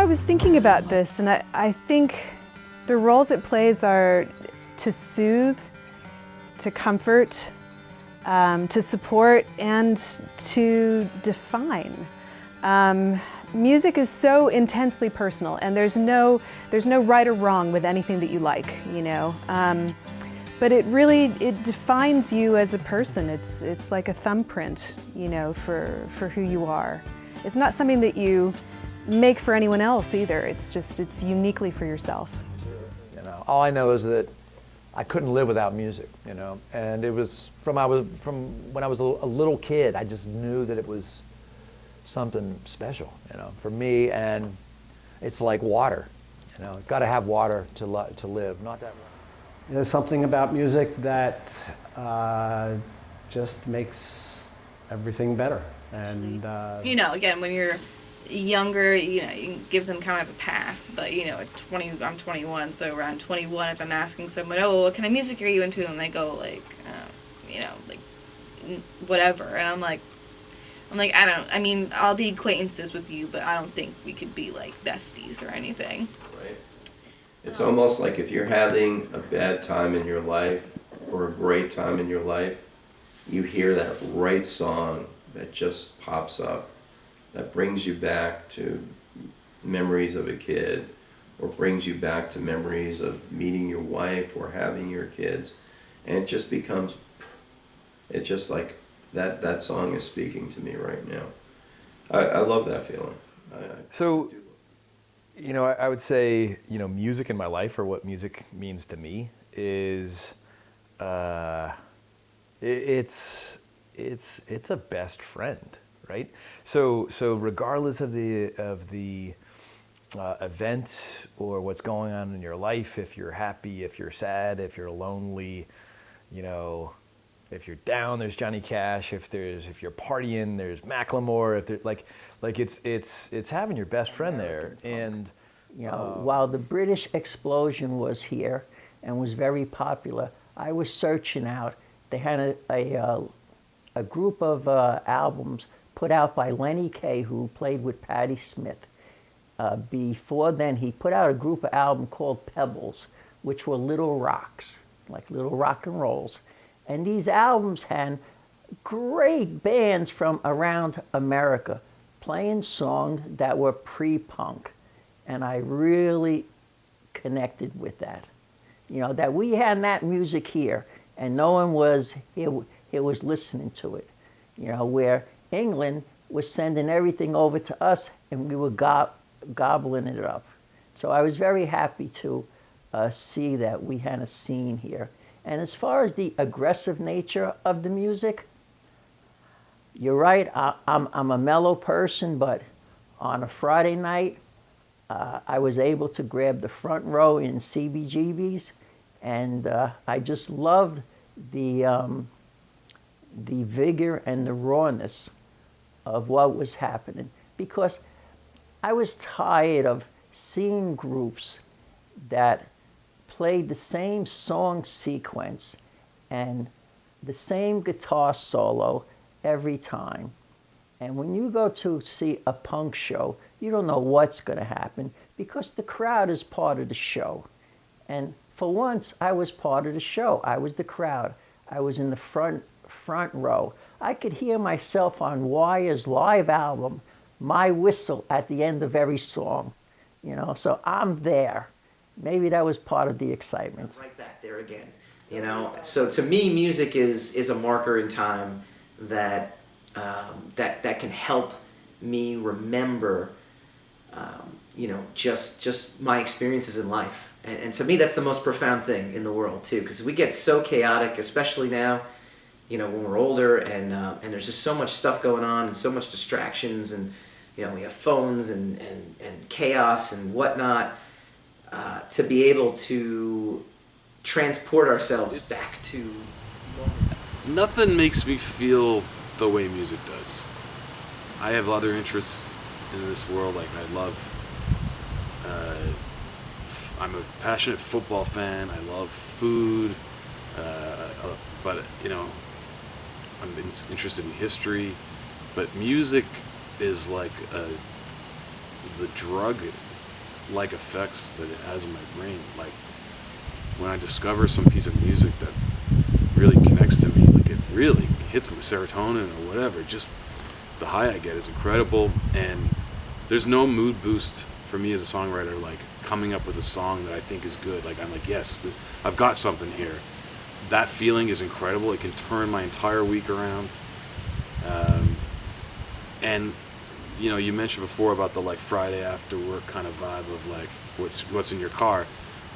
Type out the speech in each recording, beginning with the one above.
I was thinking about this, and I think the roles it plays are to soothe, to comfort, to support, and to define. Music is so intensely personal, and there's no right or wrong with anything that you like, you know. But it defines you as a person. It's like a thumbprint, you know, for who you are. It's not something that you make for anyone else either. It's uniquely for yourself. You know, all I know is that I couldn't live without music, you know, and it was from when I was a little kid. I just knew that it was something special, you know, for me. And it's like water, you know. Got to have water to live. Not that. There's something about music that just makes everything better. And you know, again, when you're younger, you know, you can give them kind of a pass, but you know, I'm 21, so around 21, if I'm asking someone, oh, what kind of music are you into, and they go like, you know, like whatever, and I'm like, I mean, I'll be acquaintances with you, but I don't think we could be like besties or anything. Right. It's almost like if you're having a bad time in your life or a great time in your life, you hear that right song that just pops up, that brings you back to memories of a kid, or brings you back to memories of meeting your wife or having your kids, and it just becomes, it's just like that song is speaking to me right now. I love that feeling. So, you know, I would say, you know, music in my life, or what music means to me, is it's a best friend, right? So regardless of the event or what's going on in your life, if you're happy, if you're sad, if you're lonely, you know, if you're down, there's Johnny Cash. If you're partying, there's Macklemore. If there's like it's having your best friend there. And you know, while the British explosion was here and was very popular, I was searching out. They had a group of albums put out by Lenny Kaye, who played with Patti Smith. Before then, he put out a group of albums called Pebbles, which were little rocks, like little rock and rolls. And these albums had great bands from around America playing songs that were pre-punk. And I really connected with that. You know, that we had that music here, and no one was here was listening to it. You know, where England was sending everything over to us, and we were gobbling it up. So I was very happy to see that we had a scene here. And as far as the aggressive nature of the music, you're right, I'm a mellow person, but on a Friday night, I was able to grab the front row in CBGB's, and I just loved the vigor and the rawness of what was happening, because I was tired of seeing groups that played the same song sequence and the same guitar solo every time. And when you go to see a punk show, you don't know what's going to happen, because the crowd is part of the show. And for once, I was part of the show. I was the crowd. I was in the front row. I could hear myself on Wire's live album, my whistle at the end of every song. You know, so I'm there. Maybe that was part of the excitement. Right back there again, you know. So to me, music is a marker in time that that can help me remember, you know, just my experiences in life. And to me, that's the most profound thing in the world too, because we get so chaotic, especially now, you know, when we're older, and there's just so much stuff going on and so much distractions, and you know, we have phones and chaos and whatnot. To be able to transport ourselves back to... Nothing makes me feel the way music does. I have other interests in this world, like I love... I'm a passionate football fan, I love food, but, you know, I'm interested in history, but music is like the drug like effects that it has in my brain. Like when I discover some piece of music that really connects to me, like it really hits me with serotonin or whatever, just the high I get is incredible. And there's no mood boost for me as a songwriter like coming up with a song that I think is good. Like I'm like, yes, I've got something here. That feeling is incredible. It can turn my entire week around. And you know, you mentioned before about the like Friday after work kind of vibe of like what's in your car.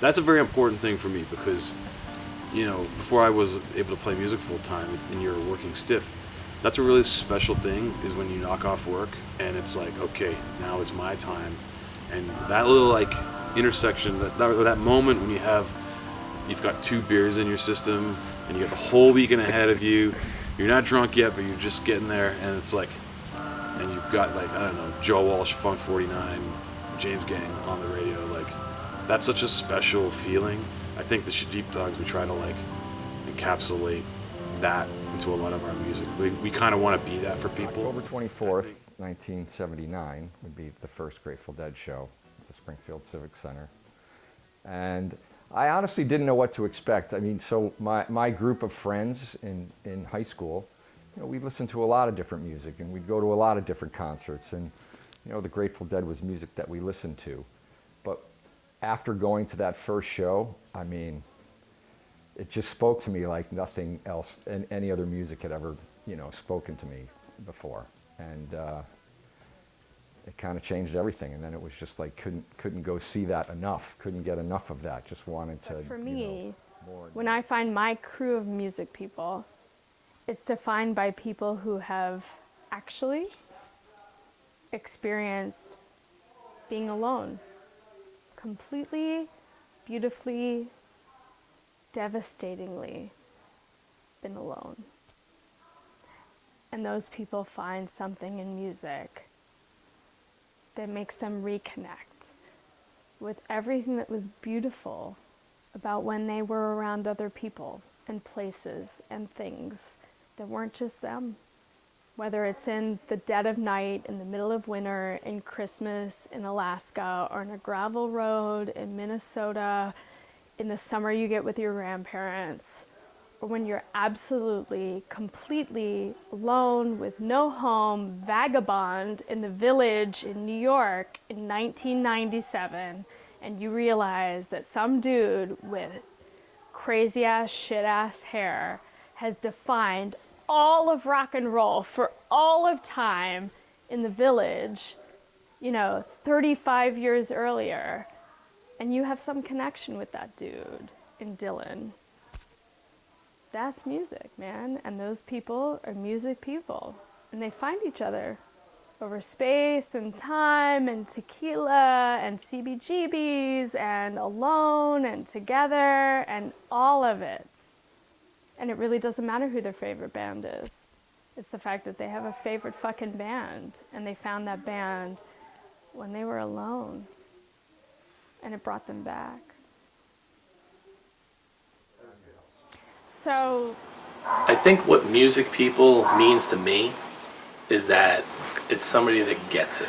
That's a very important thing for me because, you know, before I was able to play music full time and you're working stiff, that's a really special thing is when you knock off work and it's like, okay, now it's my time. And that little like intersection, that moment when you've got 2 beers in your system and you got the whole weekend ahead of you, you're not drunk yet, but you're just getting there, and it's like, and you've got like, I don't know, Joe Walsh, Funk 49, James Gang on the radio, like, that's such a special feeling. I think the Deep Dogs, we try to like encapsulate that into a lot of our music. We kind of want to be that for people. October 24th, 1979 would be the first Grateful Dead show at the Springfield Civic Center. And I honestly didn't know what to expect. I mean, so my group of friends in high school, you know, we listened to a lot of different music and we'd go to a lot of different concerts, and you know, the Grateful Dead was music that we listened to. But after going to that first show, I mean, it just spoke to me like nothing else and any other music had ever, you know, spoken to me before. And it kind of changed everything. And then it was just like couldn't go see that enough. Couldn't get enough of that. Just wanted to. But for me, you know, more. when I find my crew of music people, it's defined by people who have actually experienced being alone, completely, beautifully, devastatingly been alone. And those people find something in music that makes them reconnect with everything that was beautiful about when they were around other people and places and things that weren't just them. Whether it's in the dead of night, in the middle of winter, in Christmas, in Alaska, or on a gravel road in Minnesota, in the summer you get with your grandparents, or when you're absolutely, completely alone with no home, vagabond in the village in New York in 1997, and you realize that some dude with crazy ass, shit ass hair has defined all of rock and roll for all of time in the village, you know, 35 years earlier, and you have some connection with that dude in Dylan. That's music, man. And those people are music people. And they find each other over space and time and tequila and CBGBs and alone and together and all of it. And it really doesn't matter who their favorite band is. It's the fact that they have a favorite fucking band, and they found that band when they were alone. And it brought them back. So I think what music people means to me is that it's somebody that gets it.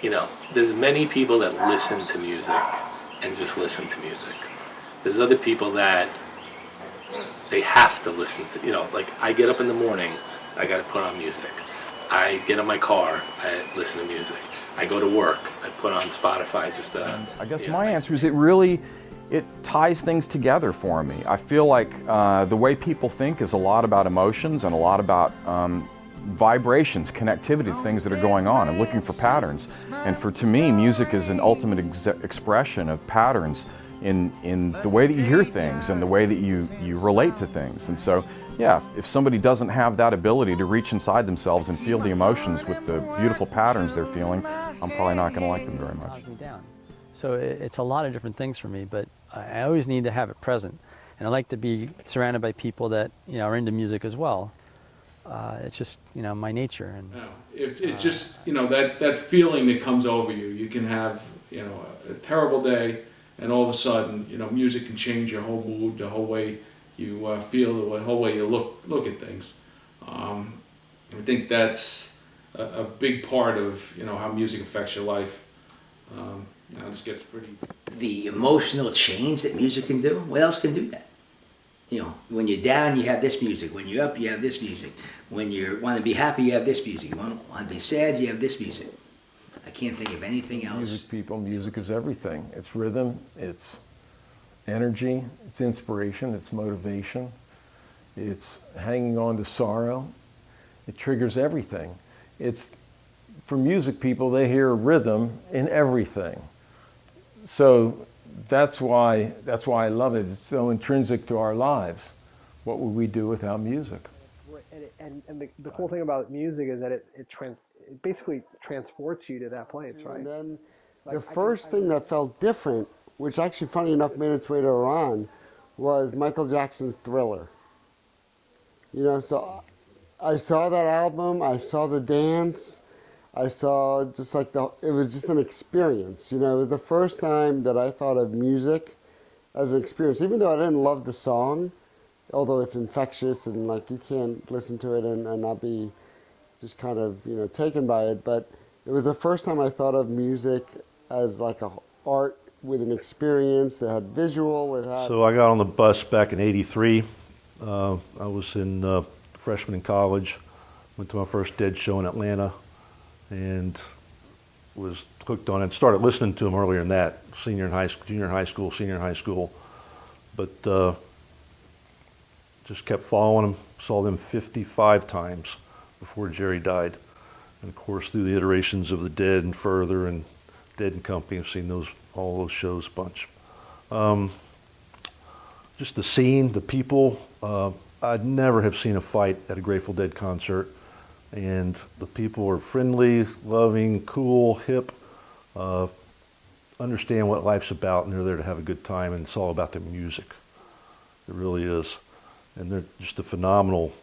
You know, there's many people that listen to music and just listen to music. There's other people that they have to listen to, you know, like I get up in the morning, I got to put on music. I get in my car, I listen to music. I go to work, I put on Spotify just to... I guess my answer is it ties things together for me. I feel like the way people think is a lot about emotions and a lot about vibrations, connectivity, things that are going on and looking for patterns. And to me, music is an ultimate expression of patterns in the way that you hear things and the way that you relate to things. And so, yeah, if somebody doesn't have that ability to reach inside themselves and feel the emotions with the beautiful patterns they're feeling, I'm probably not going to like them very much. So it's a lot of different things for me, but I always need to have it present. And I like to be surrounded by people that, you know, are into music as well. It's just, you know, my nature. And it's just, you know, that feeling that comes over you. You can have, you know, a terrible day, and all of a sudden, you know, music can change your whole mood, the whole way you feel, the whole way you look at things. I think that's a big part of, you know, how music affects your life. Now this gets pretty. The emotional change that music can do. What else can do that? You know, when you're down, you have this music. When you're up, you have this music. When you want to be happy, you have this music. You want to be sad, you have this music. I can't think of anything else. Music, people, music is everything. It's rhythm, it's energy, it's inspiration, it's motivation, it's hanging on to sorrow. It triggers everything. It's, for music people, they hear rhythm in everything. So that's why I love it. It's so intrinsic to our lives. What would we do without music? And the cool thing about music is that it basically transports you to that place, right? And then the first thing that felt different, which actually, funny enough, made its way to Iran, was Michael Jackson's Thriller. You know, so I saw that album, I saw the dance, I saw just like it was just an experience. You know, it was the first time that I thought of music as an experience, even though I didn't love the song, although it's infectious and like you can't listen to it and not be just kind of, you know, taken by it. But it was the first time I thought of music as like a art with an experience that had visual, it had... So I got on the bus back in '83. I was in freshman in college, went to my first Dead show in Atlanta, and was hooked on it. Started listening to them earlier than that, junior in high school. But just kept following them, saw them 55 times before Jerry died. And of course, through the iterations of the Dead and Further and Dead and Company, I've seen all those shows a bunch. Just the scene, the people. I'd never have seen a fight at a Grateful Dead concert. And the people are friendly, loving, cool, hip, understand what life's about, and they're there to have a good time, and it's all about the music. It really is. And they're just a phenomenal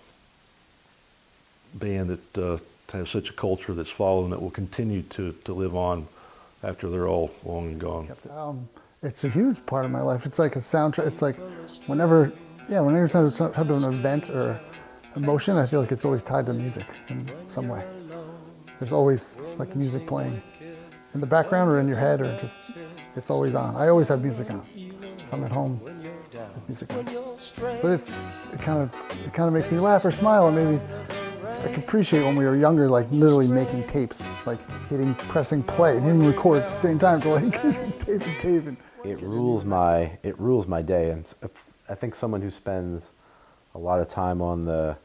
band that has such a culture that's following that will continue to live on after they're all long and gone. It's a huge part of my life. It's like a soundtrack. It's like whenever there's some type of an event or emotion, I feel like it's always tied to music in some way. There's always like music playing in the background or in your head, or just it's always on. I always have music on. If I'm at home, there's music on. But it kind of makes me laugh or smile, or maybe I can appreciate when we were younger, like literally making tapes, like pressing play and hitting record at the same time to like tape and. It rules my day, and I think someone who spends a lot of time on the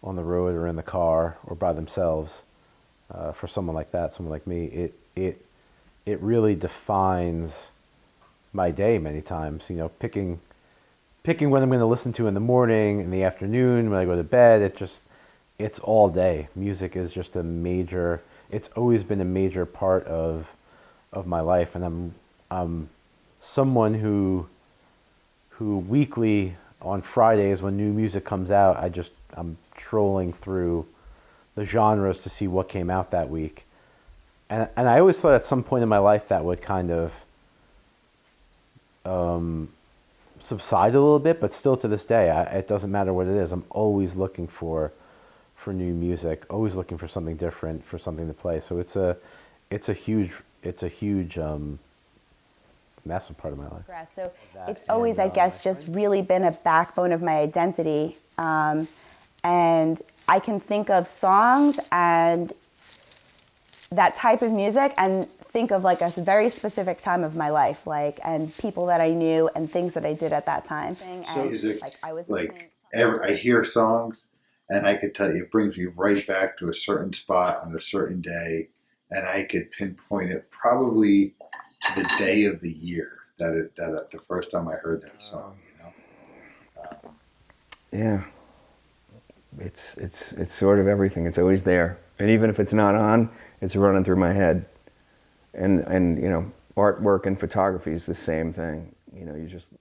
road or in the car or by themselves, for someone like that, someone like me, it really defines my day many times. You know, picking what I'm going to listen to in the morning, in the afternoon, when I go to bed. It's all day. Music is just it's always been a major part of my life, and I'm someone who weekly on Fridays when new music comes out, I'm trolling through the genres to see what came out that week. And I always thought at some point in my life that would kind of subside a little bit, but still to this day, it doesn't matter what it is. I'm always looking for new music, always looking for something different, for something to play. So it's a huge massive part of my life. So it's always, I guess, just really been a backbone of my identity. And I can think of songs and that type of music and think of like a very specific time of my life, and people that I knew and things that I did at that time. So is it I hear songs and I could tell you, it brings me right back to a certain spot on a certain day, and I could pinpoint it probably to the day of the year that the first time I heard that song, you know. Yeah, it's sort of everything. It's always there, and even if it's not on, it's running through my head. And you know, artwork and photography is the same thing. You know, you just